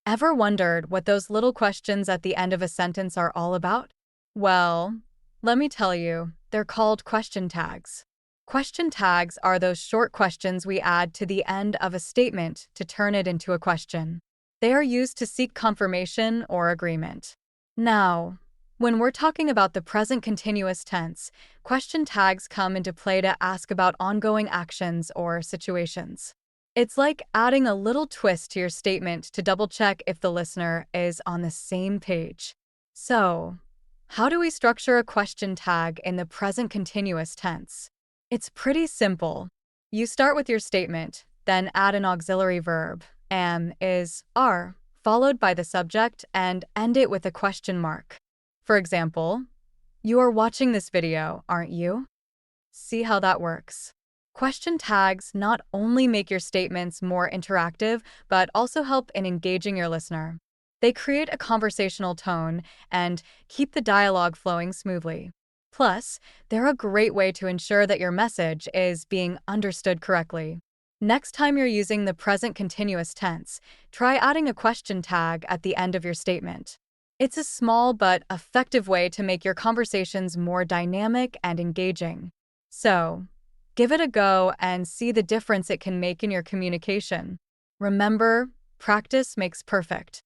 Ever wondered what those little questions at the end of a sentence are all about? Well, let me tell you, they're called question tags. Question tags are those short questions we add to the end of a statement to turn it into a question. They are used to seek confirmation or agreement. Now, when we're talking about the present continuous tense, question tags come into play to ask about ongoing actions or situations. It's like adding a little twist to your statement to double-check if the listener is on the same page. So, how do we structure a question tag in the present continuous tense? It's pretty simple. You start with your statement, then add an auxiliary verb, am, is, are, followed by the subject, and end it with a question mark. For example, you are watching this video, aren't you? See how that works? Question tags not only make your statements more interactive, but also help in engaging your listener. They create a conversational tone and keep the dialogue flowing smoothly. Plus, they're a great way to ensure that your message is being understood correctly. Next time you're using the present continuous tense, try adding a question tag at the end of your statement. It's a small but effective way to make your conversations more dynamic and engaging. So, give it a go and see the difference it can make in your communication. Remember, practice makes perfect.